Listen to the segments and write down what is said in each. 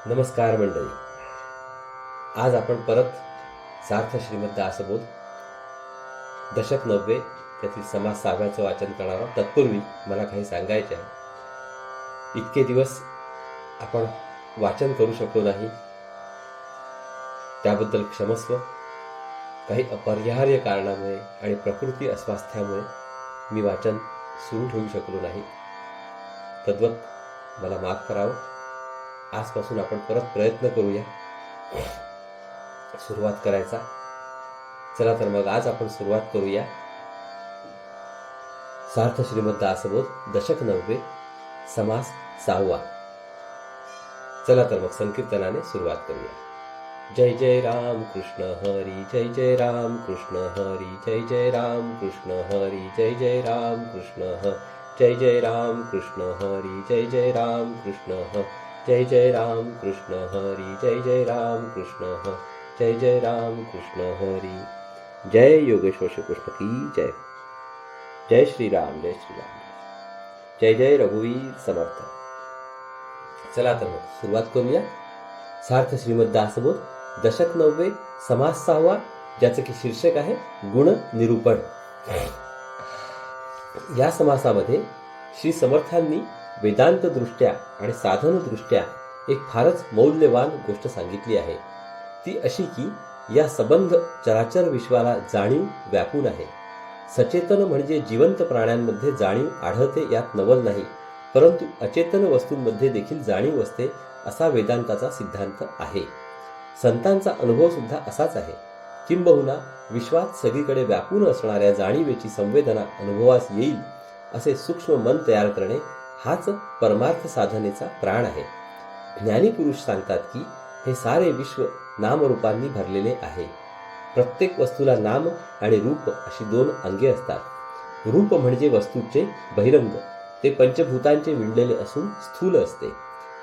नमस्कार मंडळी. आज आपण परत सार्थ श्रीमद दासबोध दशक 90 त्यातील समास 6व्याचं वाचन करणार आहोत. तत्पूर्वी मला काही सांगायचे आहे. इतके दिवस आपण वाचन करू शकलो नाही, त्याबद्दल क्षमस्व. काही अपरिहार्य कारणामुळे आणि प्रकृती अस्वास्थ्यामुळे मी वाचन सुरू ठेवू शकलो नाही. तद्वत मला माफ करावं. आजपासून आपण परत प्रयत्न करूया सुरुवात करायचा. चला तर मग आज आपण सुरुवात करूया सार्थ श्रीमद दासबोध दशक 90 समास 6वा. चला तर मग संकीर्तनाने सुरुवात करूया. जय जय राम कृष्ण हरी, जय जय राम कृष्ण हरी, जय जय राम कृष्ण हरी, जय जय राम कृष्ण ह, जय जय राम कृष्ण हरी, जय जय राम कृष्ण ह, जय जय राम कृष्ण हरी, जय जय राम कृष्ण ह, जय जय राम कृष्ण हरी. जय योगेश्वर श्री कृष्ण की जय. जय श्री राम, जय श्री राम, जय जय रघुवीर समर्थ. चला तर मग सुरुवात करूया. सार्थ श्रीमद दासबोध दशक 90 समास 6वा, ज्याचं की शीर्षक आहे गुण निरूपण. या समासामध्ये श्री समर्थांनी वेदांत दृष्ट्या आणि साधन दृष्ट्या एक फारच मौल्यवान गोष्ट सांगितली आहे. ती अशी की या संबंध चराचर विश्वाला जाणीव व्यापून आहे. सचेतन म्हणजे जिवंत प्राण्यांमध्ये जाणीव आढळते यात नवल नाही, परंतु अचेतन वस्तूंमध्ये देखील जाणीव असते असा वेदांताचा सिद्धांत आहे. संतांचा अनुभव सुद्धा असाच आहे. किंबहुना विश्वात सगळीकडे व्यापून असणाऱ्या जाणीवेची संवेदना अनुभवास येईल असे सूक्ष्म मन तयार करणे हाच परमार्थ साधनेचा प्राण आहे. ज्ञानी पुरुष सांगतात की हे सारे विश्व नामरूपांनी भरलेले आहे. प्रत्येक वस्तूला नाम आणि रूप अशी दोन अंगे असतात. रूप म्हणजे वस्तूचे बहिरंग, ते पंचभूतांचे विणलेले असून स्थूल असते.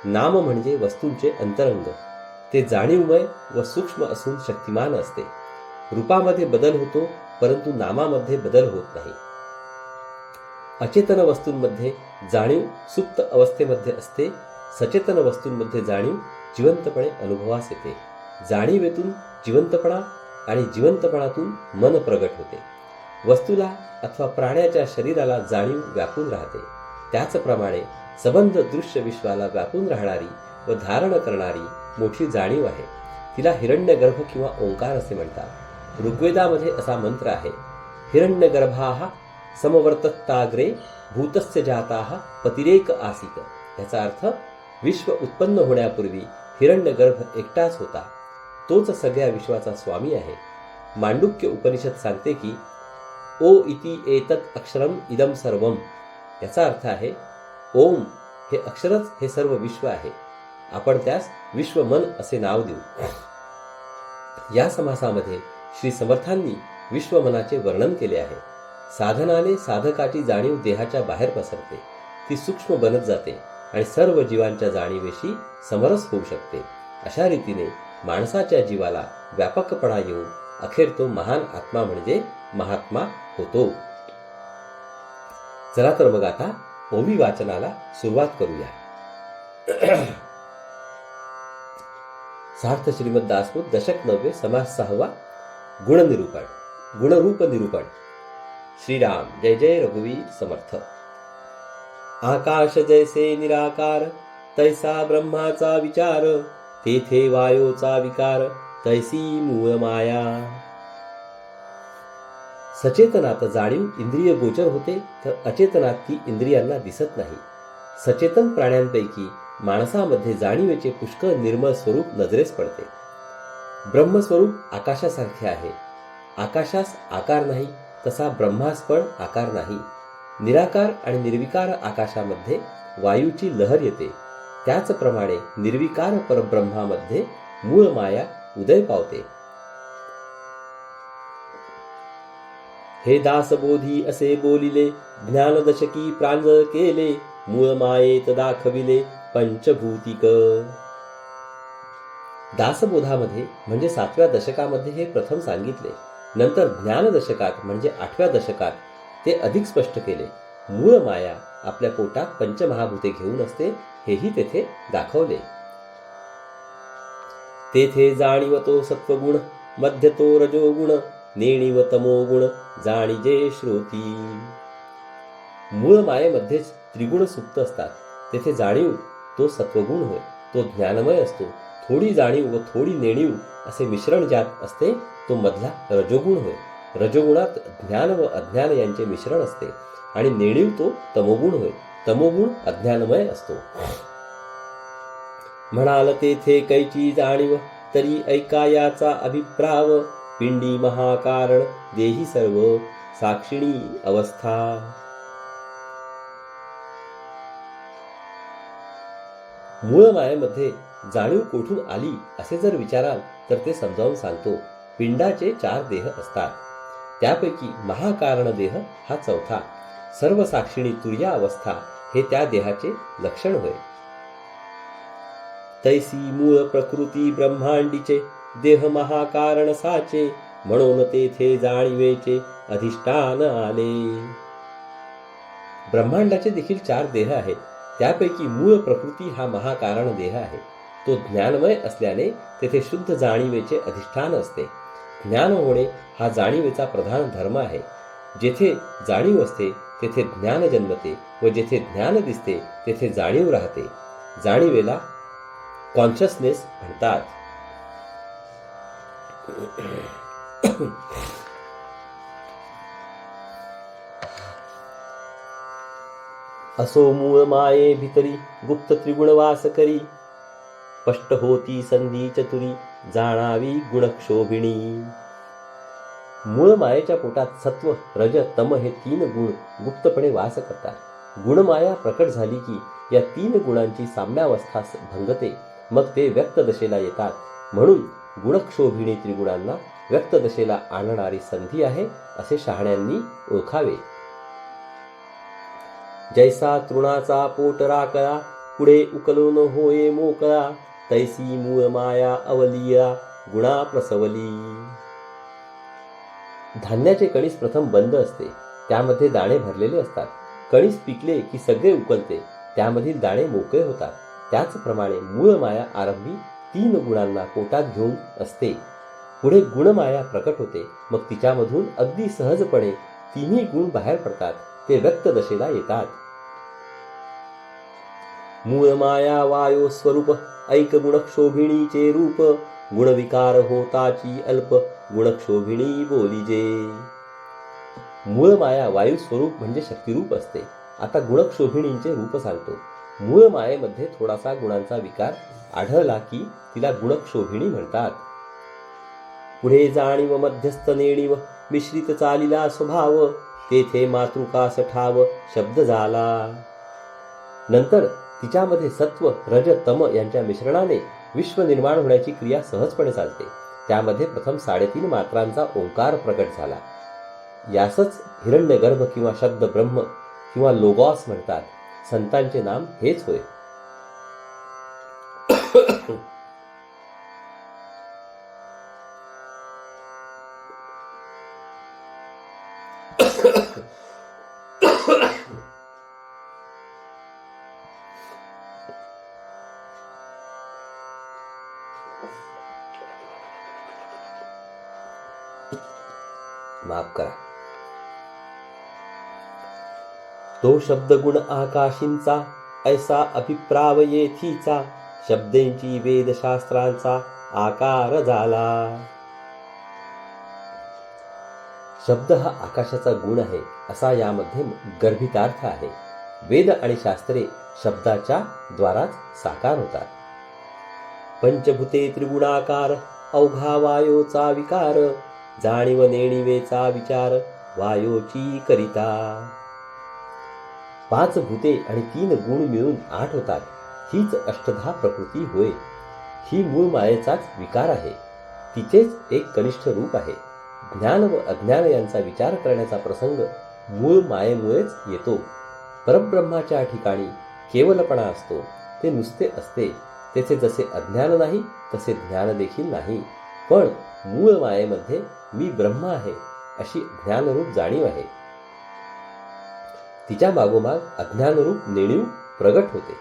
नाम म्हणजे वस्तूंचे अंतरंग, ते जाणीवमय व सूक्ष्म असून शक्तिमान असते. रूपामध्ये बदल होतो, परंतु नामामध्ये बदल होत नाही. अचेतन वस्तूंमध्ये जाणीव सुप्त अवस्थेमध्ये असते. सचेतन वस्तूंमध्ये जाणीव जिवंतपणे अनुभवास येते. जाणीवेतून जिवंतपणा आणि जिवंतपणातून मन प्रगट होते. वस्तूला अथवा प्राण्याच्या शरीराला जाणीव व्यापून राहते. त्याचप्रमाणे संबंध दृश्य विश्वाला व्यापून राहणारी व धारण करणारी मोठी जाणीव आहे. तिला हिरण्यगर्भ किंवा ओंकार असे म्हणतात. ऋग्वेदामध्ये असा मंत्र आहे, हिरण्यगर्भाः समवर्तत्ताग्रे भूतस्य जाताः पतिरेक आसीत. याचा अर्थ विश्व उत्पन्न होण्यापूर्वी हिरण्यगर्भ एकटाच होता, तोच सगळ्या विश्वाचा स्वामी आहे. मांडुक्य उपनिषद सांगते की ओ इति एतत् अक्षरम इदम सर्वम. याचा अर्थ आहे ओम हे अक्षरच हे सर्व विश्व आहे. आपण त्यास विश्वमन असे नाव देऊ. या समासामध्ये श्री समर्थांनी विश्वमनाचे वर्णन केले आहे. साधनाने साधकाची जाणीव देहाच्या बाहेर पसरते, ती सूक्ष्म बनत जाते आणि सर्व जीवांच्या जाणीवेशी समरस होऊ शकते. अशा रीतीने माणसाच्या जीवाला व्यापकपणा येऊन अखेर तो महान आत्मा म्हणजे महात्मा होतो. चला तर मग आता ओवी वाचनाला सुरुवात करूया. सार्थ श्रीमद दासबोध दशक 90 समास 6वा, गुणनिरूपण, गुणरूप निरूपण. श्रीराम, जय जय रघुवीर समर्थ. आकाश जैसे निराकार, तैसा ब्रह्माचा विचार, तेथे वायोचा विकार, तैसी मूळ माया. सचेतनात जाणीव इंद्रिय गोचर होते, तर अचेतनात ती इंद्रियांना दिसत नाही. सचेतन प्राण्यांपैकी माणसामध्ये जाणीवेचे पुष्कळ निर्मळ स्वरूप नजरेस पडते. ब्रह्मस्वरूप आकाशासारखे आहे. आकाशास आकार नाही, तसा ब्रह्मास पण आकार नाही. निराकार आणि निर्विकार आकाशामध्ये वायूची लहर येते. त्याचप्रमाणे निर्विकार परब्रह्मामध्ये मूळ माया उदय पावते. हे दासबोधी असे बोलिले, ज्ञानदशकी प्रांजळ केले, मूळ मायेत दाखविले पंचभूतिक. दासबोधामध्ये म्हणजे 7व्या दशकामध्ये हे प्रथम सांगितले. नंतर ज्ञानदशकात म्हणजे 8व्या दशकात ते अधिक स्पष्ट केले. मूळ माया आपल्या पोटात पंचमहाभूते घेऊन असते, हेही तेथे दाखवले. तेथे जाणीव तो सत्वगुण, मध्य तो रजोगुण, नेणीव तमोगुण, जाणीजे श्रोती. मूळ मायेमध्येच त्रिगुण सुप्त असतात. तेथे जाणीव तो सत्वगुण होय, तो ज्ञानमय असतो. थोडी जाणीव व थोडी नेणीव असे मिश्रण ज्यात असते तो मधला रजोगुण होय. रजोगुणात ज्ञान व अज्ञान यांचे मिश्रण असते आणि नेणीव तो तमोगुण होय. तमोगुण अज्ञानमय असतो. म्हणाल तेथे कैची जाणीव, तरी ऐका याचा अभिप्राव. पिंडी महाकारण देही सर्व, साक्षिणी अवस्था. मूळ मायेमध्ये जाणीव कोठून आली असे जर विचाराल तर ते समजावून सांगतो. पिंडाचे 4 देह असतात. त्यापैकी महाकारण देह हा चौथा. सर्व साक्षिणी तुर्या अवस्था हे त्या देहाचे लक्षण होय. तैसी मूळ प्रकृती ब्रह्मांडीचे, देह महाकारण साचे, म्हणून तेथे जाणीवेचे अधिष्ठान आले. ब्रह्मांडाचे देखील 4 देह आहेत. त्यापैकी मूळ प्रकृती हा महाकारण देह आहे. तो ज्ञानमय असल्याने तेथे शुद्ध जाणीवेचे अधिष्ठान असते. ज्ञान होणे हा जाणीवेचा प्रधान धर्म आहे. जेथे जाणीव असते तेथे ज्ञान जन्मते व जेथे ज्ञान दिसते तेथे जाणीव राहते. जाणीवेला कॉन्शियसनेस म्हणतात. असो मूळ माये भितरी, गुप्त त्रिगुण वास करी. स्पष्ट होती संधी चतुरी, जाणावी गुणक्षोभिणी. मूळ मायेच्या पोटात सत्व, रज, तम हे 3 गुण गुप्तपणे वास करतात. गुणमाया प्रकट झाली की या 3 गुणांची साम्यावस्था भंगते. मग ते व्यक्त दशेला येतात. म्हणून गुणक्षोभिणी त्रिगुणांना व्यक्त दशेला आणणारी संधी आहे असे शहाण्यांनी ओळखावे. जैसा तृणाचा पोट राकळा, पुढे उकलो न होये मोकळा. तैसी मूळ माया अवलिया, गुणा प्रसवली. धान्याचे कणीस प्रथम बंद असते. त्यामध्ये दाणे भरलेले असतात. कणीस पिकले की सगळे उकलते. त्यामधील दाणे मोकळे होतात. त्याचप्रमाणे मूळ माया आरंभी 3 गुणांना पोटात घेऊन असते. पुढे गुणमाया प्रकट होते. मग तिच्यामधून अगदी सहजपणे 3 गुण बाहेर पडतात. ते व्यक्त दशेला येतात. मूळ माया वायो स्वरूप, ऐक गुणक्षोभिणीचे रूप. गुणविकार होताची अल्प, गुणक्षोभिणी बोलिजे. मूळ माया वायू स्वरूप म्हणजे शक्तिरूप असते. आता गुणक्षोभिणींचे रूप सांगतो. मूळ मायेमध्ये थोडासा गुणांचा विकार आढळला की तिला गुणक्षोभिणी म्हणतात. पुढे जाणीव मध्यस्थ नेणीव, मिश्रित चालिला स्वभाव. तेथे मातृकास ठाव, शब्द झाला. नंतर तिच्यामध्ये सत्व, रज, तम यांच्या मिश्रणाने विश्व निर्माण होण्याची क्रिया सहजपणे चालते. त्यामध्ये प्रथम 3.5 मात्रांचा ओंकार प्रकट झाला. यासच हिरण्यगर्भ किंवा शब्द ब्रह्म किंवा लोगॉस म्हणतात. संतांचे नाम हेच होय. माफ करा. तो शब्दगुण आकाशींचा, ऐसा अभिप्राव येथीचा. शब्देंची वेदशास्त्रांचा आकार झाला. शब्द हा आकाशाचा गुण आहे असा यामध्ये गर्भितार्थ आहे. वेद आणि शास्त्रे शब्दाच्या द्वाराच साकार होतात. पंचभूते त्रिगुणाकार, अवघा वायोचा विकार. जाणीव नेणिवेचा विचार, वायोची करिता. 5 भूते आणि 3 गुण मिळून 8 होतात. हीच अष्टधा प्रकृती होय. ही मूळ मायेचाच विकार आहे. तिचेच एक कनिष्ठ रूप आहे. ज्ञान व अज्ञान यांचा विचार करण्याचा प्रसंग मूळ मायेमुळेच येतो. परब्रह्माच्या ठिकाणी केवलपणा असतो. ते नुसते असते. तेथे जसे अज्ञान नाही तसे ज्ञान देखील नाही. पण मूळ मायेमध्ये मी ब्रह्म आहे अशी ज्ञानरूप जाणीव आहे. तिच्या मागोमाग अज्ञानरूप नेणीव प्रगट होते.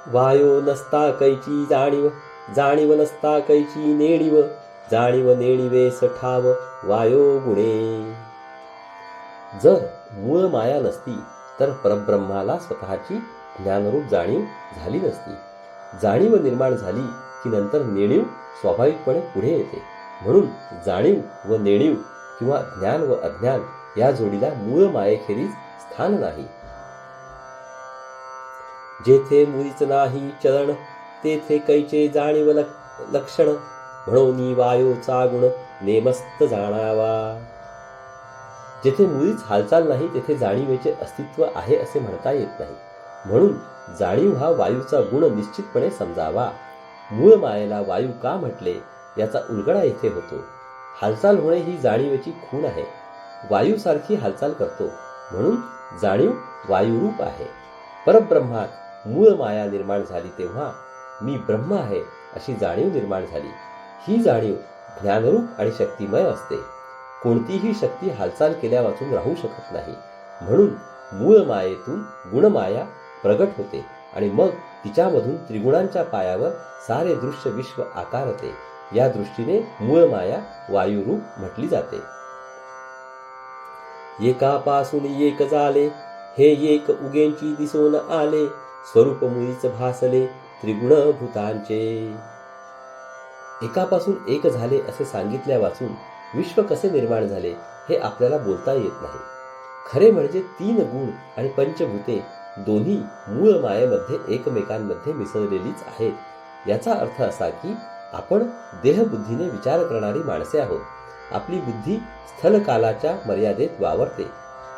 वायो नसता कैची जाणीव, जाणीव नसता कैची नेणीव, जाणीव नेणीवेस ठाव वायो गुणे. जर मूळ माया नसती तर परब्रह्माला स्वतःची ज्ञानरूप जाणीव झाली नसती. जाणीव निर्माण झाली की नंतर नेणीव स्वाभाविकपणे पुढे येते. म्हणून जाणीव व नेणीव किंवा ज्ञान व अज्ञान या जोडीला मूळ मायेखेरीज स्थान नाही. जेथे मुळीच नाही चलन, तेथे कैचे जाणीव लक्षण, म्हणून वायोचा गुण नेमस्त जाणावा. जेथे मुळीच हालचाल नाही तेथे जाणीवेचे अस्तित्व आहे असे म्हणता येत नाही. म्हणून जाणीव हा वायूचा गुण निश्चितपणे समजावा. मूळ मायेला वायू का म्हटले याचा उलगडा येथे होतो. हालचाल होणे ही जाणीवेची खूण आहे. वायूसारखी हालचाल करतो म्हणून जाणीव वायुरूप आहे. परब्रह्मात मूळ माया निर्माण झाली तेव्हा मी ब्रह्म आहे अशी जाणीव निर्माण झाली. ही जाणीव ज्ञानरूप आणि शक्तिमय असते. कोणतीही शक्ती हालचाल केल्या वाचून राहू शकत नाही. म्हणून मूळ मायेतून गुणमाया प्रगट होते आणि मग तिच्यामधून त्रिगुणांच्या पायावर सारे दृश्य विश्व आकारते. या दृष्टीने मूळ माया वायुरूप म्हटली जाते. एकापासून एक झाले, हे एक उगेंची दिसून आले, स्वरूप मुळीच भासले त्रिगुण भूतांचे. एकापासून एक झाले असे सांगितल्या वाचून विश्व कसे निर्माण झाले हे आपल्याला बोलता येत नाही. खरे म्हणजे 3 गुण आणि पंचभूते दोन्ही मूळ मायेमध्ये एकमेकांमध्ये मिसळलेलीच आहेत. याचा अर्थ असा की आपण देहबुद्धीने विचार करणारी माणसे आहोत. आपली बुद्धी स्थलकालाच्या मर्यादेत वावरते.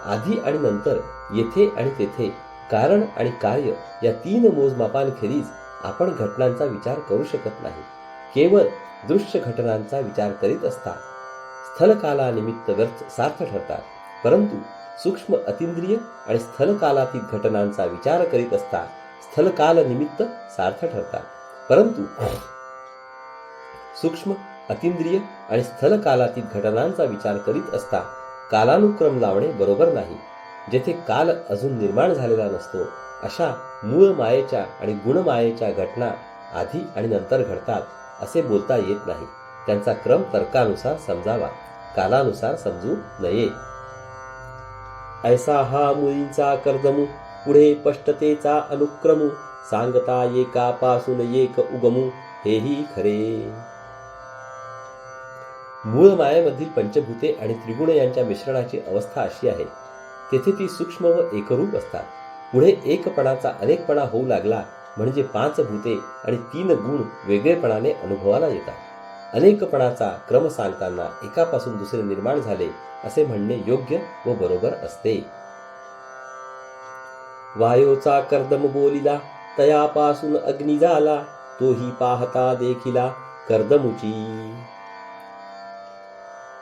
आधी आणि नंतर, येथे आणि तेथे, कारण आणि कार्य या 3 मोजमापांखेरीज आपण घटनांचा विचार करू शकत नाही. केवळ दृश्य घटनांचा विचार करीत असता स्थलकालानिमित्त व्यर्थ सार्थ ठरतात. परंतु सूक्ष्म अतींद्रिय आणि स्थलकालातीत घटनांचा विचार करीत असता स्थलकाल निमित्त सार्थ ठरतात. परंतु सूक्ष्म अतींद्रिय आणि स्थलकालातीत घटनांचा विचार करीत असता कालानुक्रम लावणे बरोबर नाही. जेथे काल अजून निर्माण झालेला नसतो अशा मूळ मायेच्या आणि गुणमायेच्या घटना आधी आणि नंतर घडतात असे बोलता येत नाही. त्यांचा क्रम तर्कानुसार समजावा, कालानुसार समजू नये. ऐसा हा मुळींचा कर्दमू, पुढे स्पष्टतेचा अनुक्रमू, सांगता एकापासून एक उगमू, हेही खरे. मूळ मायेमधील पंचभूते आणि त्रिगुण यांच्या मिश्रणाची अवस्था अशी आहे. तेथे ती सूक्ष्म व एकरूप असतात. पुढे एकपणाचा अनेकपणा होऊ लागला म्हणजे 5 भूते आणि 3 गुण वेगळेपणाने अनुभवाला येतात. अनेकपणाचा क्रम सांगताना एकापासून दुसरे निर्माण झाले असे म्हणणे योग्य व बरोबर असते. वायोचा कर्दम बोलिला, तयापासून अग्नी झाला, तोही पाहता देखिला कर्दमुची.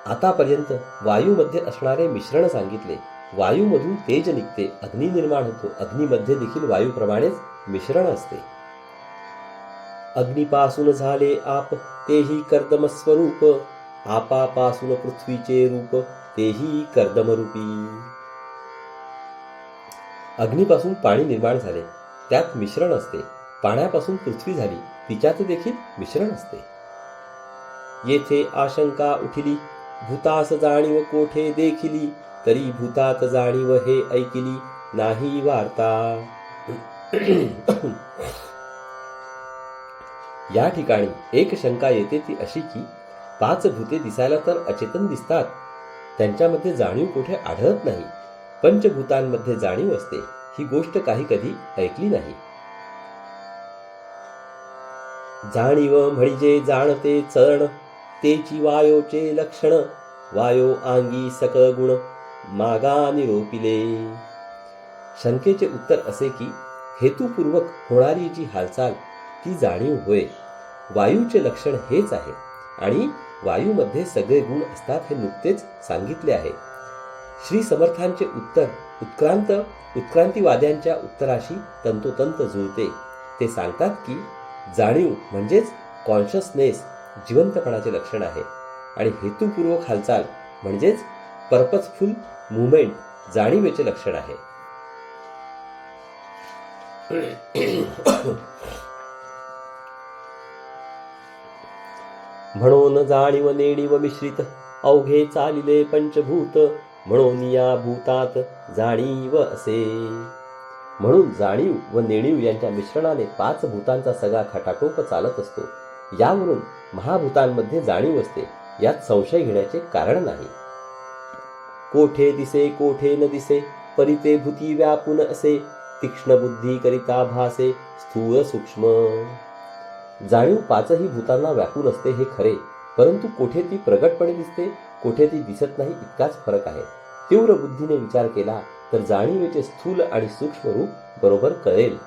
आतापर्यंत वायूमध्ये असणारे मिश्रण सांगितले. वायूमधून तेज निघते, अग्नी निर्माण होतो. अग्नीमध्ये देखील वायूप्रमाणेच मिश्रण असते. अग्निपासून झाले आप, तेही कर्दम स्वरूप, आपापासून पृथ्वीचे रूप, तेही कर्दमरूपी. अग्नीपासून पाणी निर्माण झाले, त्यात मिश्रण असते. पाण्यापासून पृथ्वी झाली, तिच्यात देखील मिश्रण असते. येथे आशंका उठिली, भूतास जाणीव कोठे देखिली, तरी भूतात जाणीव हे ऐकिली नाही वार्ता. या ठिकाणी एक शंका येते ती अशी की 5 भूते दिसायला तर अचेतन दिसतात, त्यांच्यामध्ये जाणीव कोठे आढळत नाही. पंचभूतांमध्ये जाणीव असते, ही गोष्ट काही कधी ऐकली नाही. जाणीव म्हणजे जाणते चरण, तेची वायोचे लक्षण, वायो आंगी सकळ गुण मागा निरोपिले. शंकेचे उत्तर असे की हेतुपूर्वक होणारी जी हालचाल ती जाणीव होय. वायूचे लक्षण हेच आहे आणि वायूमध्ये सगळे गुण असतात हे नुकतेच सांगितले आहे. श्री समर्थांचे उत्तर उत्क्रांतीवाद्यांच्या उत्तराशी तंतोतंत जुळते. ते सांगतात की जाणीव म्हणजेच कॉन्शियसनेस जिवंतपणाचे लक्षण आहे आणि हेतुपूर्वक हालचाल म्हणजेच पर्पजफुल मुवमेंट जाणीवेचे लक्षण आहे. म्हणून जाणीव नेणीव मिश्रित अवघे चालिले पंचभूत, म्हणून या भूतात जाणीव असे. म्हणून जाणीव व नेणीव यांच्या मिश्रणाने 5 भूतांचा सगळा खटाटोप चालत असतो. यावरून महाभूतांमध्ये जाणीव असते, यात संशय घेण्याचे कारण नाही. कोठे दिसे कोठे न दिसे, परिते भूती व्यापून असे, तीक्ष्ण बुद्धी करिता भासे स्थूल सूक्ष्म. जाणीव 5ही भूतांना व्यापून असते हे खरे, परंतु कोठे ती प्रगटपणे दिसते, कोठे ती दिसत नाही, इतकाच फरक आहे. तीव्र बुद्धीने विचार केला तर जाणीवेचे स्थूल आणि सूक्ष्म रूप बरोबर कळेल.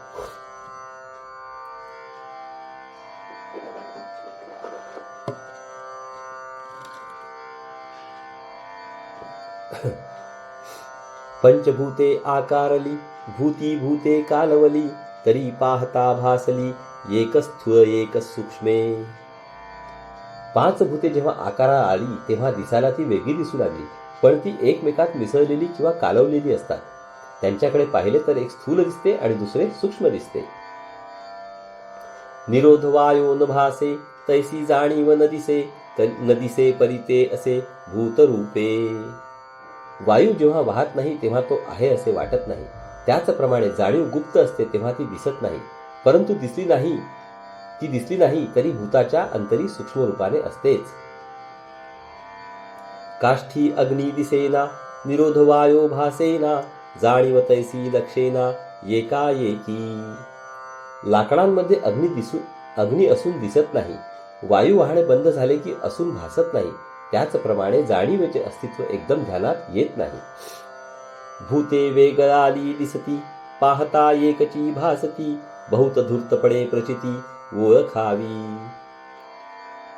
पंचभूते आकारली, भूती भूते कालवली, तरी पाहता भासली, एक स्थूल एक सूक्ष्मे. 5 भूते जेव्हा आकाराला आली तेव्हा दिसायला ती वेगळी दिसू लागली, पण ती एकमेकात मिसळलेली किंवा कालवलेली असतात. त्यांच्याकडे पाहिले तर एक स्थूल दिसते आणि दुसरे सूक्ष्म दिसते. निरोध वायो न भासे, तैसी जाणीव न दिसे, न दिसे परिते असे भूतरूपे. वायू जेव्हा वाहत नाही तेव्हा तो आहे असे वाटत नाही. त्याचप्रमाणे जाणीव गुप्त असते तेव्हा ती दिसत नाही, परंतु ती दिसली नाही तरी भूताच्या अंतरी सूक्ष्म रूपाने असतेच. काष्ठी अग्नी दिसेना, निरोध वायो भासेना, जाणीव तैसी लक्षेना एकाएकी. लाकडांमध्ये अग्नी असून दिसत नाही, वायू वाहणे बंद झाले की असून भासत नाही. त्याचप्रमाणे जाणीवेचे अस्तित्व एकदम ध्यानात येत नाही. भूते वेगळाली दिसती, पाहता एकची भासती, बहुत धूर्तपणे प्रचिती ओळखावी.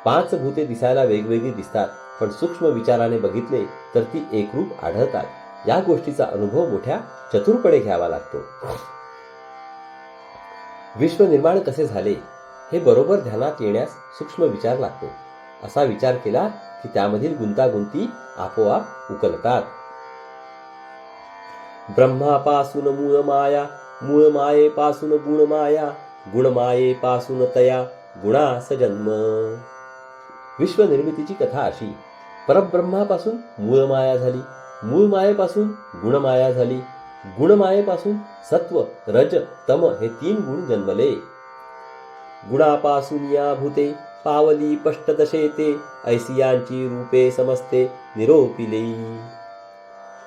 5 भूते दिसायला वेगवेगळी दिसतात, पण सूक्ष्म विचाराने बघितले तर ती एकरूप आढळतात. या गोष्टीचा अनुभव मोठ्या चतुरपणे घ्यावा लागतो. विश्व निर्माण कसे झाले हे बरोबर ध्यानात येण्यास सूक्ष्म विचार लागतो. असा विचार केला की त्यामधील गुंतागुंती आपोआप उकलतात. ब्रह्मापासून मूळ माया, मूळ मायेपासून गुणमाया, गुणमायेपासून तया गुणास जन्म. विश्व निर्मितीची कथा अशी: परब्रह्मापासून मूळ माया झाली, मूळ मायेपासून गुणमाया झाली, गुणमायेपासून सत्व रज तम हे 3 गुण जन्मले. गुणापासून या भूते पावली पष्टदशेते, ऐसियांची रूपे समस्ते निरोपिले.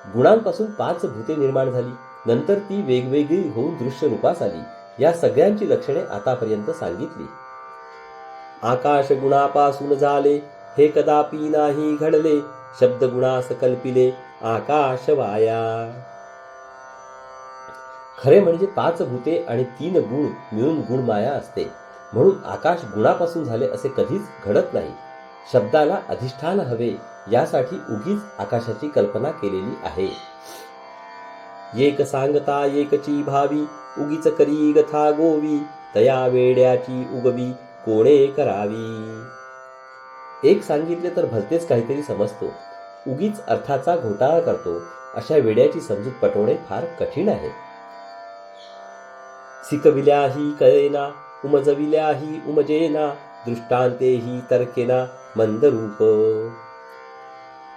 गुणांपासून 5 भूते निर्माण झाली, नंतर ती वेगवेगळी होऊन दृश्य रूपास आली. या सगळ्यांची लक्षणे आतापर्यंत सांगितली. आकाश गुणापासून झाले, हे कदापि नाही घडले, शब्द गुणास कल्पिले आकाश वाया. खरे म्हणजे 5 भूते आणि 3 गुण मिळून गुणमाया असते, म्हणून आकाश गुणापासून झाले असे कधीच घडत नाही. शब्दाला अधिष्ठान हवे, यासाठी उगीच आकाशाची कल्पना केलेली आहे. एक सांगता एकची भावी, उगीच करी गथा गोवी, तया वेड्याची उगवी कोणे करावी. एक सांगितले तर भलतेच काहीतरी समजतो, उगीच अर्थाचा घोटाळा करतो. अशा वेड्याची समजूत पटवणे फार कठीण आहे. शिकविल्याही कळेना, उमजविल्याही उमजेना, दृष्टांतेही तर्केना मंदरूप.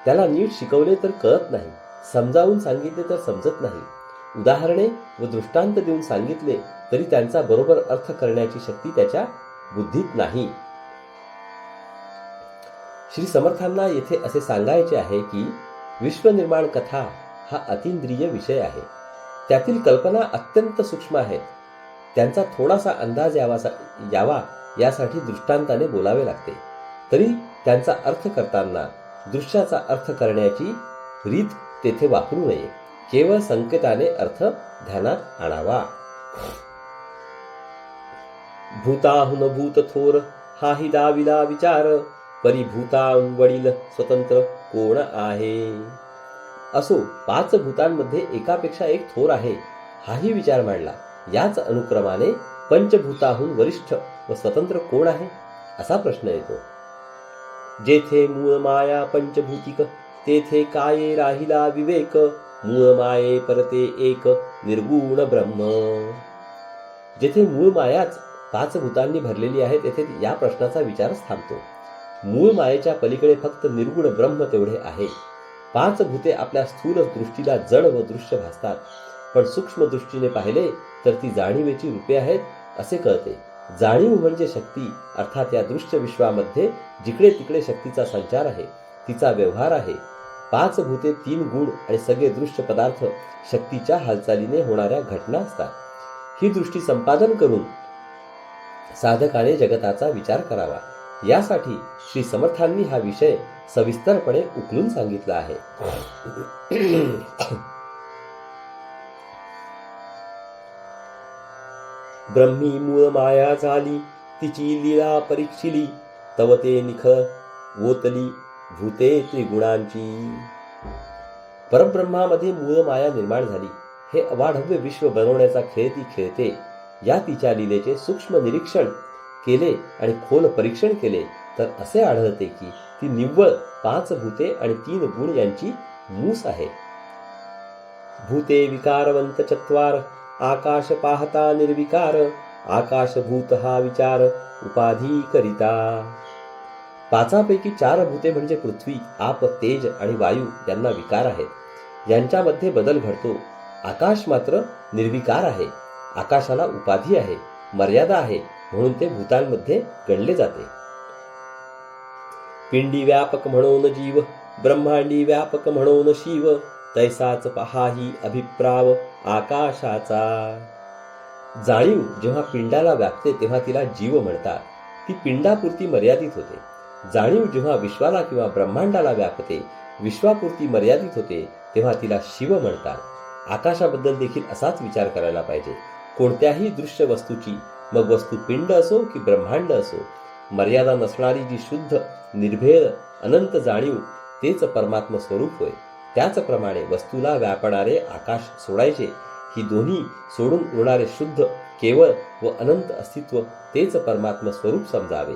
त्याला नीट शिकवले तर कळत नाही, समजावून सांगितले तर समजत नाही. उदाहरणे व दृष्टांत देऊन सांगितले तरी त्यांचा बरोबर अर्थ करण्याची शक्ती त्याच्या बुद्धीत नाही. श्री समर्थांना येथे असे सांगायचे आहे की विश्वनिर्माण कथा हा अतींद्रिय विषय आहे. त्यातील कल्पना अत्यंत सूक्ष्म आहेत. त्यांचा थोडासा अंदाज यावा यासाठी दृष्टांताने बोलावे लागते. तरी त्यांचा अर्थ करताना दृश्याचा अर्थ करण्याची रीत तेथे वापरू नये. केवळ संकेताने अर्थ ध्यानात आणावा. भूताहुन भूत थोर, हाही दाविला विचार, परिभूताहून वडील स्वतंत्र कोण आहे. असो, 5 भूतांमध्ये एकापेक्षा एक थोर आहे, हाही विचार मांडला. याच अनुक्रमाने पंचभूताहून वरिष्ठ व स्वतंत्र कोण आहे असा प्रश्न येतो. जेथे मूळ माया पंचभूतिक, तेथे काये राहिला विवेक, मूळ माये परते एक निर्गुण ब्रह्म. जेथे मूळ मायाच 5 भूतांनी भरलेली आहे तेथे या प्रश्नाचा विचारच थांबतो. मूळ मायेच्या पलीकडे फक्त निर्गुण ब्रह्म तेवढे आहे. 5 भूते आपल्या स्थूल दृष्टीला जड व दृश्य भासतात, पण सूक्ष्म दृष्टीने पाहिले तर ती जाणीवेची रूपे आहेत असे कळते. जाणीव म्हणजे शक्ती, अर्थात या दृश्य विश्वामध्ये जिकडे तिकडे शक्तीचा संचार आहे, तिचा व्यवहार आहे. 5 भूते, 3 गुण आणि सगळे दृश्य पदार्थ शक्तीच्या हालचालीने होणाऱ्या घटना असतात. ही दृष्टी संपादन करून साधकाने जगताचा विचार करावा. यासाठी श्री समर्थांनी हा विषय सविस्तरपणे उकलून सांगितला आहे. ब्रह्मी मूळ माया झाली, तिची लीला परीक्षिली, तव ते निख वोतली भूते त्रिगुणांची. परब्रह्मामध्ये मूळ माया निर्माण झाली. हे अवाढव्य विश्व बनवण्याचा खेळ ती खेळते. या तिच्या लीलेचे सूक्ष्म निरीक्षण केले आणि खोल परीक्षण केले तर असे आढळते की ती निव्वळ 5 भूते आणि 3 गुण यांची मूस आहे. भूते विकारवंत चत्वार, आकाश पाहता निर्विकार, आकाशभूत हा विचार उपाधी करिता. 5पैकी 4 भूते म्हणजे पृथ्वी, आप, तेज आणि वायू यांना विकार आहेत. यांच्यामध्ये बदल घडतो. आकाश मात्र निर्विकार आहे. आकाशाला उपाधी आहे, मर्यादा आहे, म्हणून ते भूतांमध्ये गणले जाते. पिंडी व्यापक म्हणून जीव, ब्रह्मांडी व्यापक म्हणून शिव, तैसाच पहाही अभिप्राव आकाशाचा. जाणीव जेव्हा पिंडाला व्यापते तेव्हा तिला जीव म्हणतात. ती पिंडापुरती मर्यादित होते. जाणीव जेव्हा विश्वाला किंवा ब्रह्मांडाला व्यापते, विश्वापुरती मर्यादित होते, तेव्हा तिला शिव म्हणतात. आकाशाबद्दल देखील असाच विचार करायला पाहिजे. कोणत्याही दृश्य वस्तूची, मग वस्तू पिंड असो की ब्रह्मांड असो, मर्यादा नसणारी जी शुद्ध निर्भेद अनंत जाणीव तेच परमात्म स्वरूप होय. त्याचप्रमाणे वस्तूला व्यापणारे आकाश सोडायचे, ही दोन्ही सोडून उरणारे शुद्ध केवळ व अनंत अस्तित्व तेच परमात्म स्वरूप समजावे.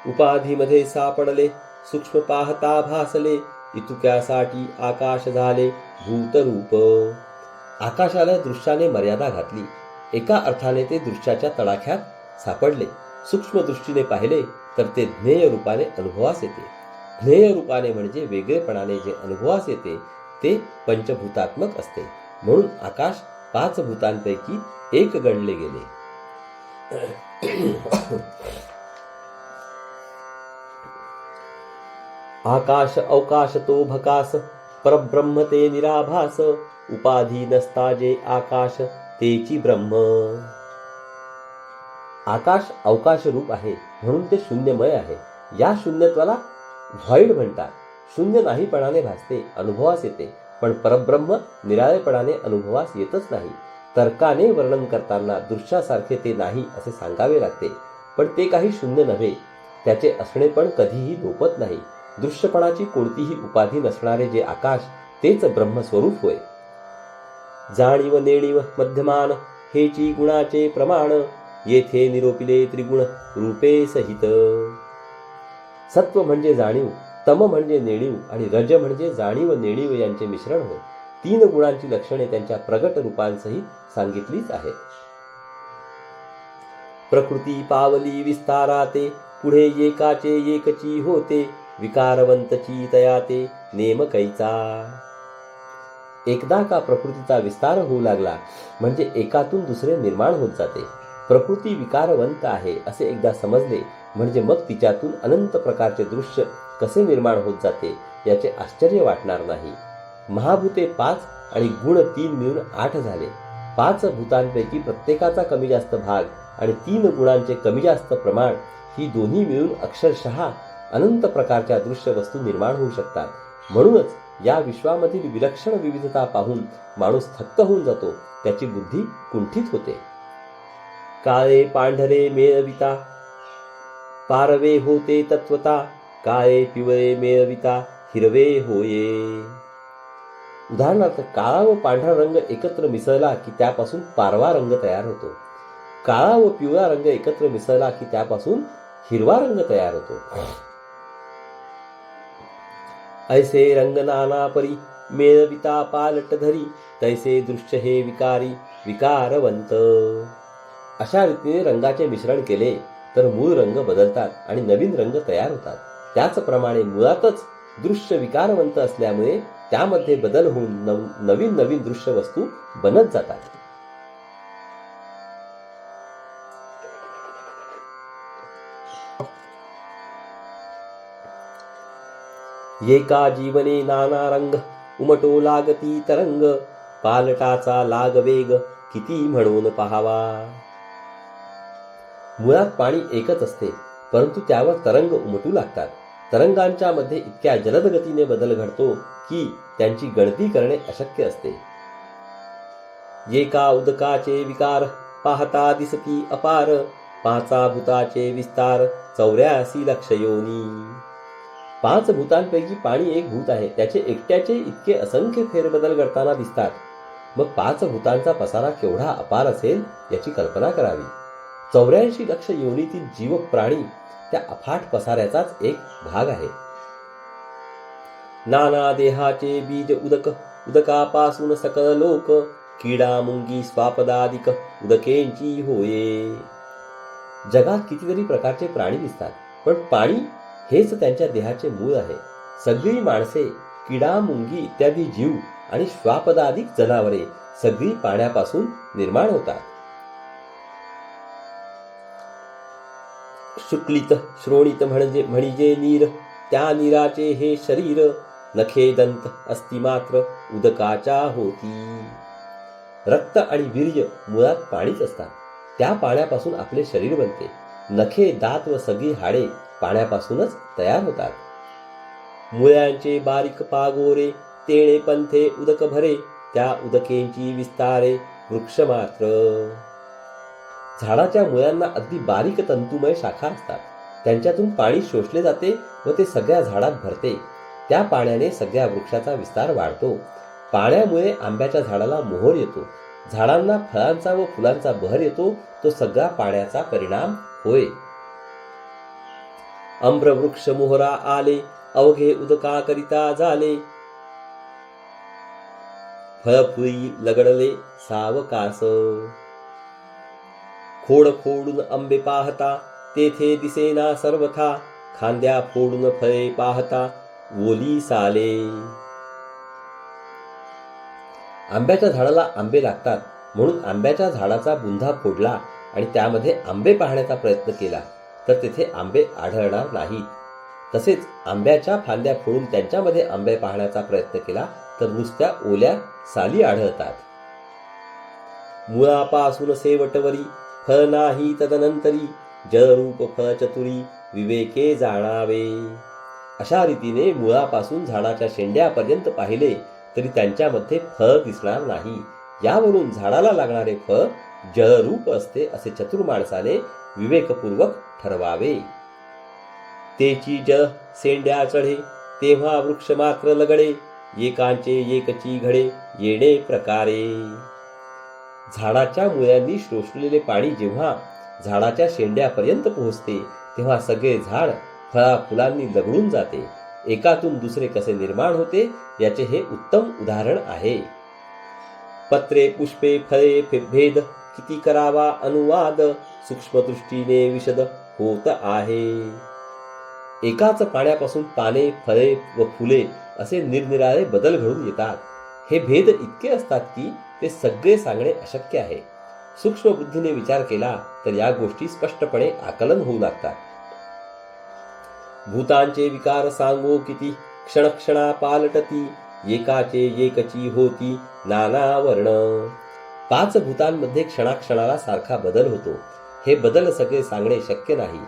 उपाधीमध्ये सापडले, सूक्ष्म पाहता भासले, इतुक्यासाठी आकाश झाले भूतरूप. आकाशाला दृश्याने मर्यादा घातली. एका अर्थाने ते दृश्याच्या तडाख्यात सापडले. सूक्ष्म दृष्टीने पाहिले तर ते ज्ञेय रूपाने अनुभवास येते. ज्ञेय रूपाने म्हणजे वेगळेपणाने जे अनुभवास येते ते पंचभूतात्मक असते. म्हणून आकाश 5 भूतांपैकी एक गणले गेले. आकाश अवकाश तो भकास, परब्रह्म ते निराभास, उपाधी नसता जे आकाश तेची ब्रह्म. आकाश अवकाश रूप आहे म्हणून ते शून्यमय आहे. या शून्यत्वाला व्हॉइड म्हणतात. शून्य नाहीपणाने भासते, अनुभवास येते, पण परब्रह्म निराळेपणाने अनुभवास येतच नाही. तर्काने वर्णन करताना दृश्यासारखे ते नाही असे सांगावे लागते, पण ते काही शून्य नव्हे. त्याचे असणे पण कधीही लोपत नाही. दृश्यपणाची कोणतीही उपाधी नसणारे जे आकाश तेच ब्रह्मस्वरूप होय. जाणीव नेणीव मध्यमान हेची गुणाचे प्रमाण, येथे निरोपिले त्रिगुण रूपे सहित. सत्व म्हणजे जाणीव, तम म्हणजे नेणीव आणि रज म्हणजे जाणीव नेणीव यांचे मिश्रण होय. 3 गुणांची लक्षणे त्यांच्या प्रगट रूपांसहित सांगितलीच आहेत. प्रकृती पावली विस्ताराते, पुढे एकाचे एकची होते, विकारवंतची तयाते नेम कैचा. एकदा का प्रकृतीचा विस्तार होऊ लागला म्हणजे एकातून दुसरे निर्माण होत जाते. प्रकृती विकारवंत आहे असे एकदा समजले म्हणजे मग तिच्यातून अनंत प्रकारचे दृश्य कसे निर्माण होत जाते याचे आश्चर्य वाटणार नाही. महाभूते 5 आणि गुण 3 मिळून 8 झाले. 5 भूतांपैकी प्रत्येकाचा कमी जास्त भाग आणि 3 गुणांचे कमी जास्त प्रमाण ही दोन्ही मिळून अक्षरशः अनंत प्रकारच्या दृश्य वस्तू निर्माण होऊ शकतात. म्हणूनच या विश्वामधील विलक्षण विविधता पाहून माणूस थक्क होऊन जातो, त्याची बुद्धी कुंठित होते. काळे पांढरे मेळविता, पारवे होते तत्वता, काळे पिवळे मेळविता हिरवे होये. उदाहरणार्थ काळा व पांढरा रंग एकत्र मिसळला की त्यापासून पारवा रंग तयार होतो. काळा व पिवळा रंग एकत्र मिसळला की त्यापासून हिरवा रंग तयार होतो. ऐसे रंग नाना परी मेळविता पालट धरी तैसे दृश्य हे विकारी विकारवंत. अशा रीतीने रंगाचे मिश्रण केले तर मूळ रंग बदलतात आणि नवीन रंग तयार होतात. त्याचप्रमाणे मुळातच दृश्य विकारवंत असल्यामुळे त्यामध्ये बदल होऊन नवीन नवीन दृश्य वस्तू बनत जातात. एका जीवने नाना रंग उमटो लागती तरंग. पालटाचा लाग वेग किती म्हणून पहावा. मुळात पाणी एकच असते, परंतु त्यावर तरंग उमटू लागतात. तरंगांच्या मध्ये इतक्या जलद गतीने बदल घडतो की त्यांची गणती करणे अशक्य असते. एका उदकाचे विकार पाहता दिसती अपार. पाचा भूताचे विस्तार 84 लक्ष योनी. 5 भूतांपैकी पाणी एक भूत आहे. त्याचे एकट्याचे इतके असंख्य फेरबदल घडताना दिसतात. मग 5 भूतांचा पसारा केवढा अपार असेल याची कल्पना करावी. 84 लक्ष योनीतील जीव प्राणी त्या अफाट पसाऱ्याचाच एक भाग आहे. नाना देहाचे बीज उदक उदकापासून सकल लोक. किडा मुंगी स्वापदादिक उदकेंची होये. जगात कितीतरी प्रकारचे प्राणी दिसतात, पण पाणी हेच त्यांच्या देहाचे मूळ आहे. सगळी माणसे, किडा मुंगी इत्यादी जीव आणि श्वापदादिक जनावरे सगळी पाण्यापासून निर्माण होतात. शुक्लित श्रोणित म्हणजे नीर. त्या नीराचे हे शरीर. नखे दंत अस्ति मात्र उदकाच्या होती. रक्त आणि वीर्य मुळात पाणीच असतात. त्या पाण्यापासून आपले शरीर बनते. नखे, दात व सगळी हाडे पाण्यापासूनच तयार होतात. मुळ्यांचे बारीक पागोरे तेणे पंथे उदक भरे. त्या उदकेंची विस्तारे वृक्ष मात्र. झाडाच्या मुळ्यांना अगदी बारीक तंतुमय शाखा असतात. त्यांच्यातून पाणी शोषले जाते व ते सगळ्या झाडात भरते. त्या पाण्याने सगळ्या वृक्षाचा विस्तार वाढतो. पाण्यामुळे आंब्याच्या झाडाला मोहर येतो. झाडांना फळांचा व फुलांचा बहर येतो. तो सगळा पाण्याचा परिणाम होय. आम्रवृक्ष मोहरा आले अवघे उदकाकरिता झाले. फळफुई लगडले सावकास. खोड फोडून आंबे पाहता तेथे दिसेना सर्वथा. खांद्या फोडून फळे पाहता ओली साले. आंब्याच्या झाडाला आंबे लागतात म्हणून आंब्याच्या झाडाचा बुंधा फोडला आणि त्यामध्ये आंबे पाहण्याचा प्रयत्न केला तर तेथे आंबे आढळणार नाहीत. तसेच आंब्याच्या फांद्या फोडून त्यांच्यामध्ये आंबे पाहण्याचा प्रयत्न केला तर नुसत्या ओल्या साली आढळतात. मुळापासून शेवटवरी फळ नाही तदनंतरी. जळरूप फळ चतुरी विवेके जाणावे. अशा रीतीने मुळापासून झाडाच्या शेंड्यापर्यंत पाहिले तरी त्यांच्यामध्ये फळ दिसणार नाही. यावरून झाडाला लागणारे फळ जळरूप असते असे चतुर माणसाने विवेकपूर्वक ठरवावे. तेची जळ शेंड्या चढे तेव्हा वृक्ष मात्र लगडे. एकांचे एकची घडे येणे प्रकारे. झाडाच्या मुळ्यांनी शोषलेले पाणी जेव्हा झाडाच्या शेंड्यापर्यंत पोहोचते तेव्हा सगळे झाड फळा फुलांनी लगडून जाते. एकातून दुसरे कसे निर्माण होते याचे हे उत्तम उदाहरण आहे. पत्रे पुष्पे फळे भेद किती करावा अनुवाद. सूक्ष्मदृष्टीने विशद होत आहे. एकाच पाण्यापासून पाने, फळे व फुले असे निरनिराळे बदल घडून येतात. हे भेद इतके असतात की ते सगळे सांगणे अशक्य आहे. सूक्ष्म बुद्धीने विचार केला तर या गोष्टी स्पष्टपणे आकलन होऊ लागतात. भूतांचे विकार सांगो किती क्षणक्षणा पालटती. एकाचे एकची होती नाना वर्ण. 5 भूतांमध्ये क्षणाक्षणाला सारखा बदल होतो. हे बदल सगळे सांगणे शक्य नाही.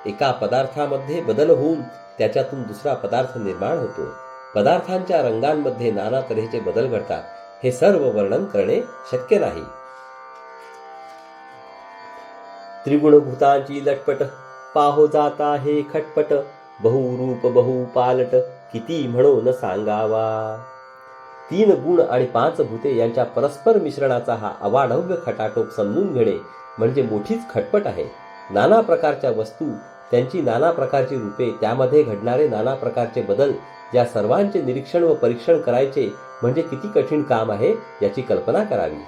एका पदार्थामध्ये बदल होऊन त्याच्यातून दुसरा पदार्थ निर्माण होतो. पदार्थांच्या रंगांमध्ये नाना तऱ्हेचे बदल घडतात. हे सर्व वर्णन करणे शक्य नाही. त्रिगुणभूतांची लटपट पाहो जाता हे खटपट. बहुरूप बहु पालट किती म्हणून सांगावा. 3 गुण आणि 5 भूते यांच्या परस्पर मिश्रणाचा हा अवाढव्य खटाटोप समजून घेणे म्हणजे मोठीच खटपट आहे. नाना प्रकारच्या वस्तू, त्यांची नाना प्रकारची रूपे, त्यामध्ये घडणारे नाना प्रकारचे बदल या सर्वांचे निरीक्षण व परीक्षण करायचे म्हणजे किती कठीण काम आहे याची कल्पना करावी.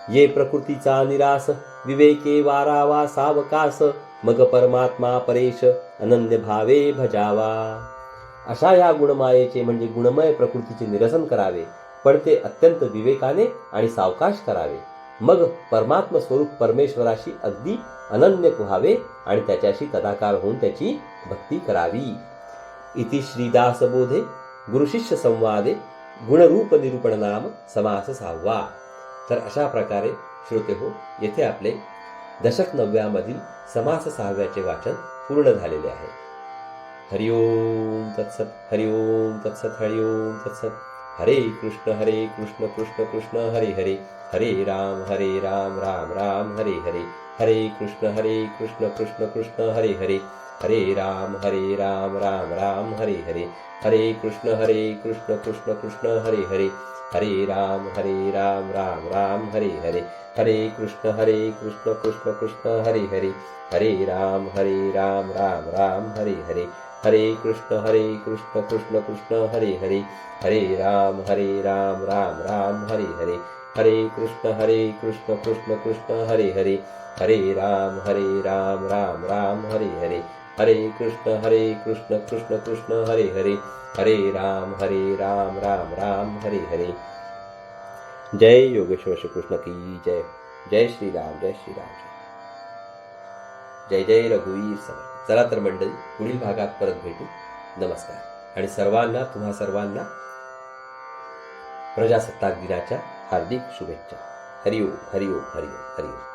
ये प्रकृतीचा निरास विवेके वारावा सावकास मग परमात्मा परेश अनन्य भावे भजावा. अशा या गुणमायेचे म्हणजे गुणमय प्रकृतीचे निरसन करावे, पण ते अत्यंत विवेकाने आणि सावकाश करावे. मग परमात्म स्वरूप परमेश्वराशी अगदी अनन्य व्हावे आणि त्याच्याशी तदाकार होऊन त्याची भक्ती करावी. इति श्रीदासबोधे गुरुशिष्य संवादे गुणरूप निरूपण नाम समास 6. तर अशा प्रकारे श्रोते हो, येथे आपले दशक 9 मधील समास 6 वाचन पूर्ण झालेले आहे. हरिओम तत्सत, हरिओम तत्सत, हरिओम तत्सत. हरे कृष्ण कृष्ण कृष्ण हरे हरे, हरे राम राम राम हरे हरे, हरे कृष्ण कृष्ण कृष्ण हरे हरे, हरे राम राम राम हरे हरे, हरे कृष्ण कृष्ण कृष्ण हरे हरे, हरे राम राम राम हरे हरे, हरे कृष्ण कृष्ण कृष्ण हरे हरे, हरे राम राम राम हरे हरे, हरे कृष्ण कृष्ण कृष्ण हरे हरे, हरे राम राम राम हरे हरे, हरे कृष्ण कृष्ण कृष्ण हरे हरे, हरे राम राम राम हरे हरे, हरे कृष्ण कृष्ण कृष्ण हरे हरे, हरे राम राम राम हरे हरे. जय योगेश्वर श्री कृष्ण की जय. जय श्रीराम, जय श्रीराम, जय जय रघुवीर समर्थ. चला तर मंडळी, पुढील भागात परत भेटू. नमस्कार आणि सर्वांना, तुम्हा सर्वांना प्रजासत्ताक दिनाच्या हार्दिक शुभेच्छा. हरिओम हरिओम हरिओम हरिओम.